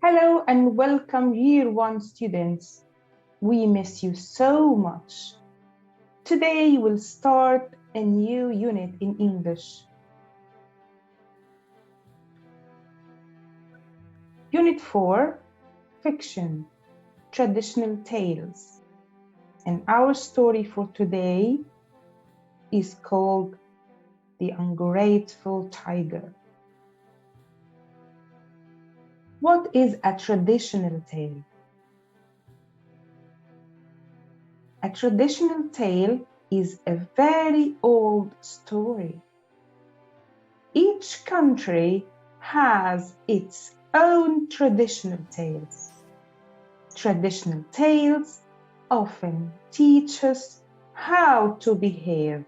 Hello and welcome Year 1 students. We miss you so much. Today we'll start a new unit in English. Unit 4, Fiction, Traditional Tales. And our story for today is called The Ungrateful Tiger. What is a traditional tale? A traditional tale is a very old story. Each country has its own traditional tales. Traditional tales often teach us how to behave.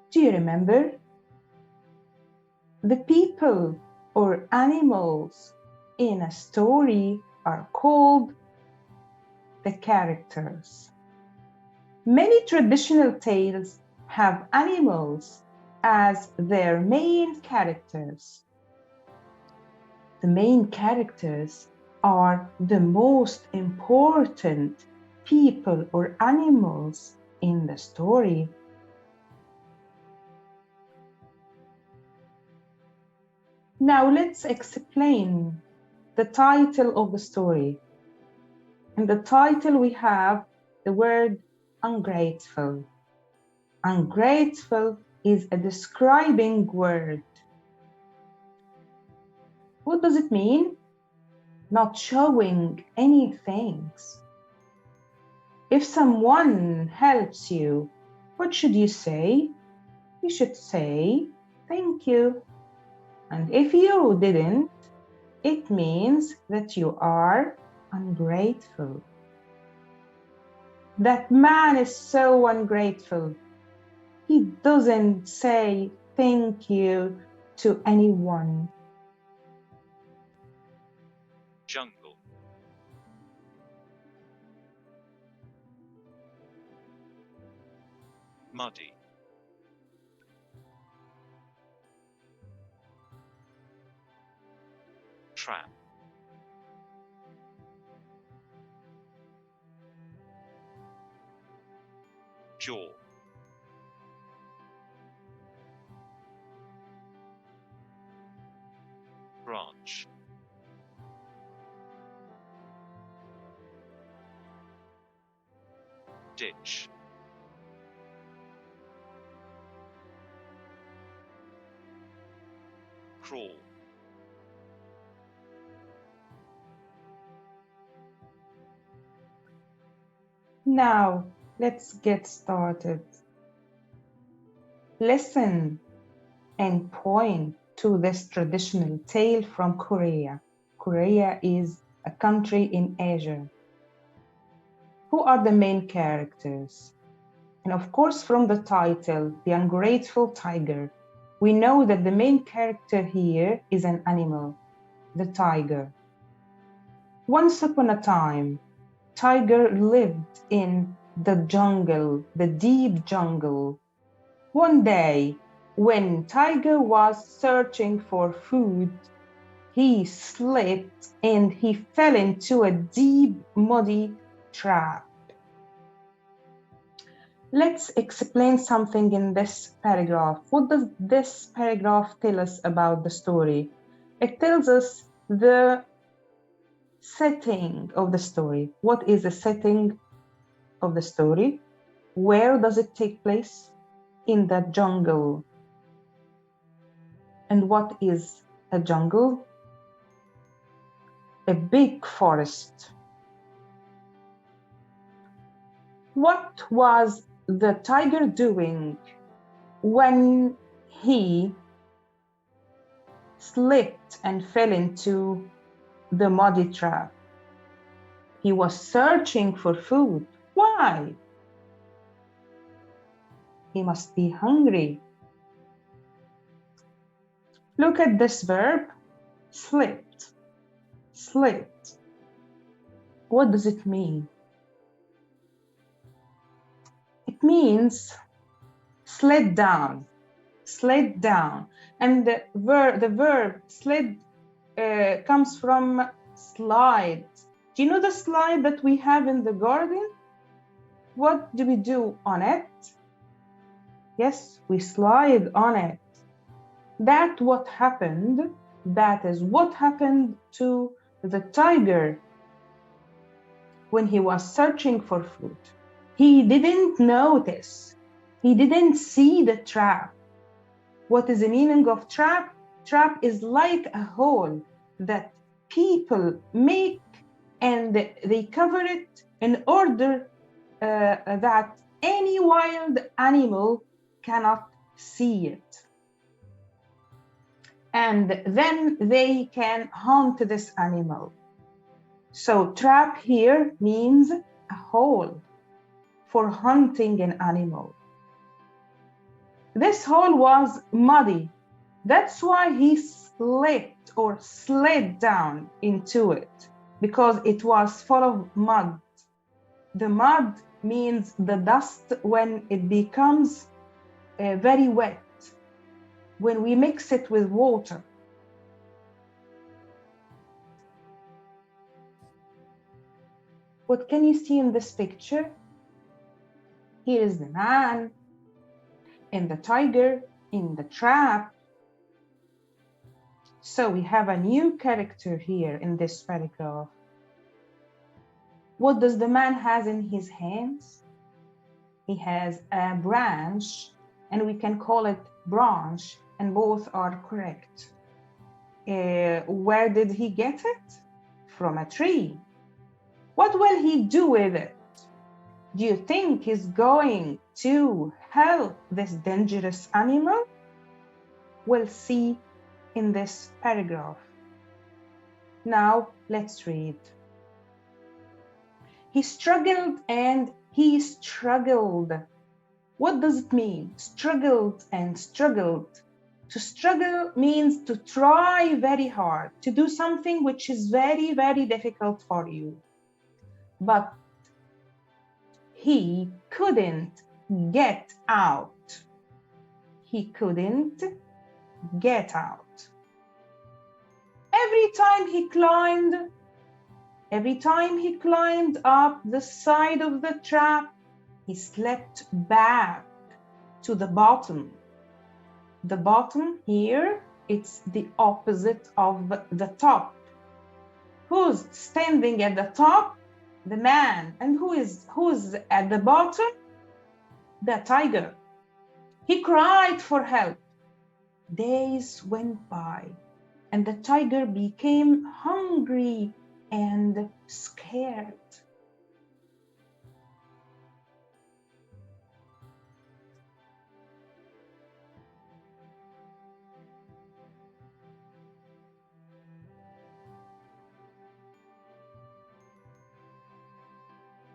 Do you remember? The people or animals in a story are called the characters. Many traditional tales have animals as their main characters. The main characters are the most important people or animals in the story. Now let's explain the title of the story. In the title we have the word ungrateful. Ungrateful is a describing word. What does it mean? Not showing any thanks. If someone helps you, what should you say? You should say thank you. And if you didn't, it means that you are ungrateful. That man is so ungrateful. He doesn't say thank you to anyone. Jungle. Muddy. Trap. Jaw. Branch. Ditch. Crawl. Now, let's get started. Listen and point to this traditional tale from Korea. Korea is a country in Asia. Who are the main characters? And of course, from the title, The Ungrateful Tiger, we know that the main character here is an animal, the tiger. Once upon a time, Tiger lived in the jungle, the deep jungle. One day, when Tiger was searching for food, he slipped and he fell into a deep, muddy trap. Let's explain something in this paragraph. What does this paragraph tell us about the story? It tells us the setting of the story. What is the setting of the story? Where does it take place? In the jungle. And what is a jungle? A big forest. What was the tiger doing when he slipped and fell into the muddy trap? He was searching for food. Why? He must be hungry. Look at this verb, slipped. Slipped. What does it mean? It means slid down. slid down. And the verb slid comes from slide. Do you know the slide that we have in the garden? What do we do on it? Yes, we slide on it. That is what happened to the tiger when he was searching for food. He didn't notice. He didn't see the trap. What is the meaning of trap? Trap is like a hole that people make and they cover it in order that any wild animal cannot see it. And then they can hunt this animal. So trap here means a hole for hunting an animal. This hole was muddy. That's why he slipped or slid down into it, because it was full of mud. The mud means the dust when it becomes very wet, when we mix it with water. What can you see in this picture? Here is the man and the tiger in the trap. So we have a new character here in this paragraph. What does the man has in his hands? He has a branch, and we can call it branch, and both are correct. Where did he get it? From a tree. What will he do with it? Do you think he's going to help this dangerous animal? We'll see in this paragraph. Now let's read. He struggled and he struggled. What does it mean? Struggled and struggled. To struggle means to try very hard, to do something which is very, very difficult for you. But he couldn't get out. He couldn't get out. Every time he climbed up the side of the trap, he slipped back to the bottom. The bottom here, it's the opposite of the top. Who's standing at the top? The man. And who's at the bottom? The tiger. He cried for help. Days went by, and the tiger became hungry and scared.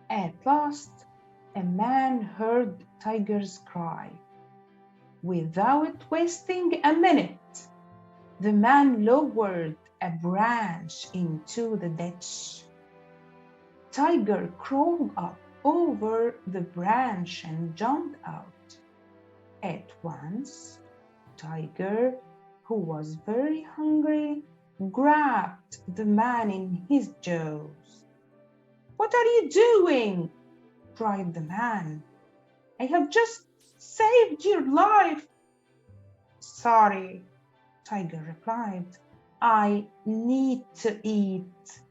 At last, a man heard tiger's cry. Without wasting a minute, the man lowered a branch into the ditch. Tiger crawled up over the branch and jumped out. At once, Tiger, who was very hungry, grabbed the man in his jaws. "What are you doing?" cried the man. "I have just saved your life." "Sorry," Tiger replied. "I need to eat."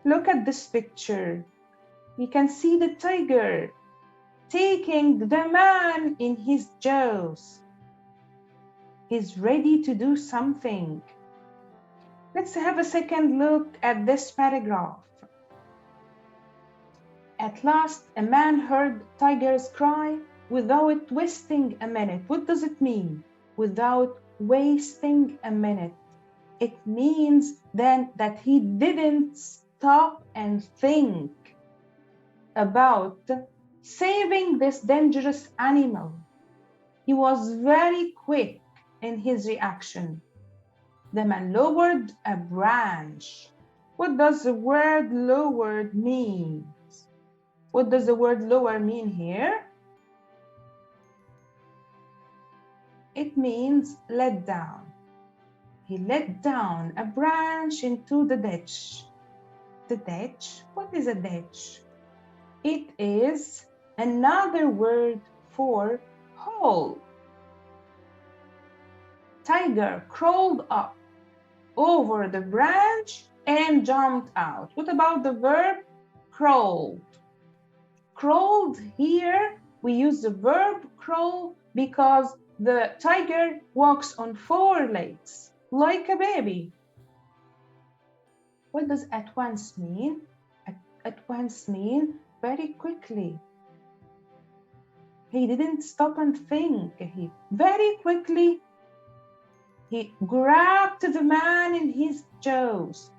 Look at this picture. We can see the tiger taking the man in his jaws. He's ready to do something. Let's have a second look at this paragraph. At last, a man heard tiger's cry without wasting a minute. What does it mean? Without wasting a minute. It means then that he didn't stop and think about saving this dangerous animal. He was very quick in his reaction. The man lowered a branch. What does the word lowered mean? What does the word lower mean here? It means let down. He let down a branch into the ditch. The ditch? What is a ditch? It is another word for hole. Tiger crawled up over the branch and jumped out. What about the verb crawled? Crawled, here we use the verb crawl because the tiger walks on 4 legs like a baby. What does at once mean? At once mean very quickly. He didn't stop and think. He very quickly he grabbed the man in his jaws.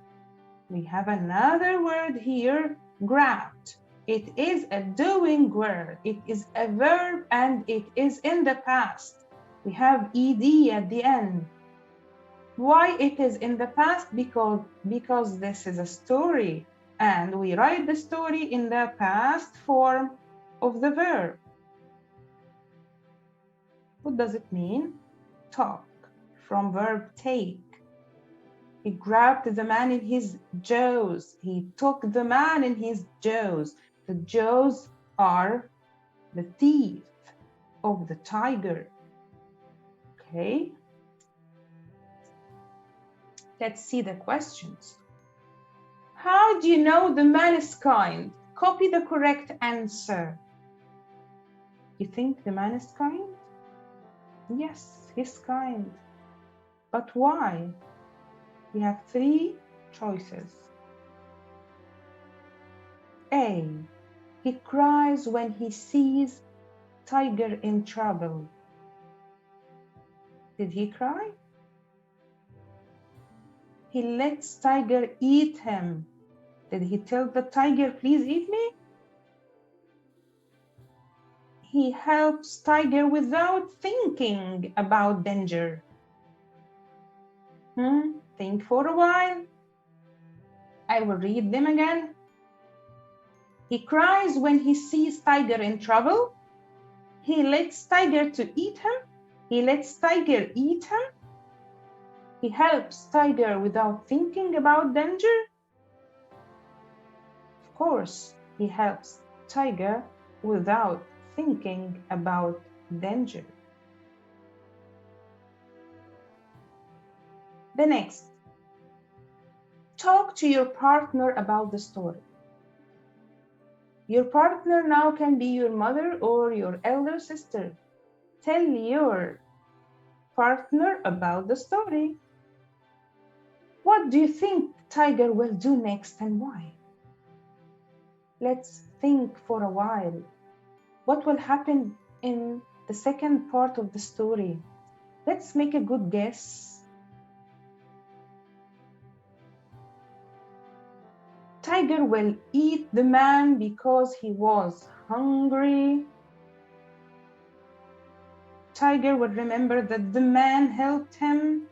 We have another word here, grabbed. It is a doing word. It is a verb and it is in the past. We have ed at the end. Why it is in the past? Because this is a story and we write the story in the past form of the verb. What does it mean? Talk, from verb take. He grabbed the man in his jaws. He took the man in his jaws. The jaws are the teeth of the tiger. Okay. Let's see the questions. How do you know the man is kind? Copy the correct answer. You think the man is kind? Yes, he's kind. But why? We have 3 choices. A. He cries when he sees tiger in trouble. Did he cry? He lets tiger eat him. Did he tell the tiger, please eat me? He helps tiger without thinking about danger. Think for a while. I will read them again. He cries when he sees tiger in trouble. He lets tiger to eat him. He lets tiger eat him. He helps tiger without thinking about danger. Of course, he helps tiger without thinking about danger. The next, talk to your partner about the story. Your partner now can be your mother or your elder sister. Tell your partner about the story. What do you think tiger will do next and why? Let's think for a while. What will happen in the second part of the story? Let's make a good guess. Tiger will eat the man because he was hungry. Tiger will remember that the man helped him.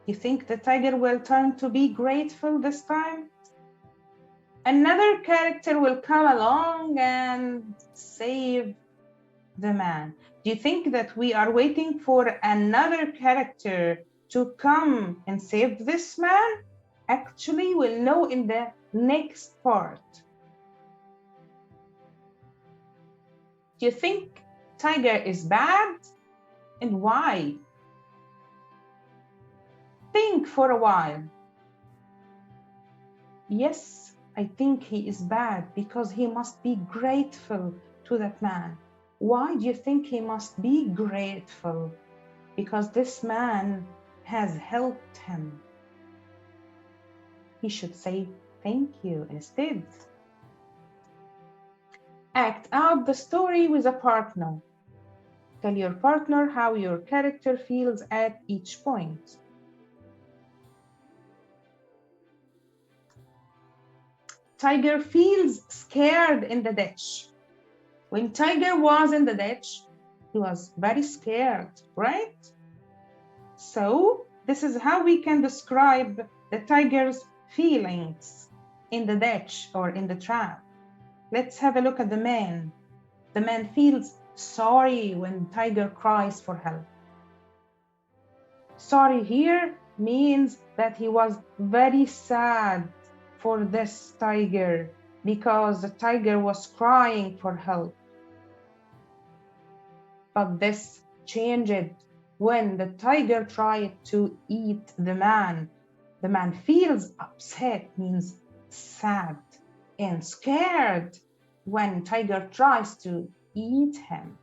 You think the tiger will turn to be grateful this time? Another character will come along and save the man. Do you think that we are waiting for another character to come and save this man? Actually, we'll know in the next part. Do you think tiger is bad? And why? Think for a while. Yes, I think he is bad because he must be grateful to that man. Why do you think he must be grateful? Because this man has helped him. He should say thank you instead. Act out the story with a partner. Tell your partner how your character feels at each point. Tiger feels scared in the ditch. When Tiger was in the ditch, he was very scared, right? So this is how we can describe the tiger's feelings in the ditch or in the trap. Let's have a look at the man. The man feels sorry when tiger cries for help. Sorry here means that he was very sad for this tiger because the tiger was crying for help. But this changed when the tiger tried to eat the man. The man feels upset, means sad and scared when tiger tries to eat him.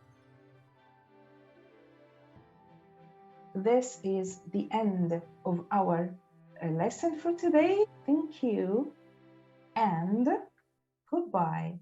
This is the end of our lesson for today. Thank you and goodbye.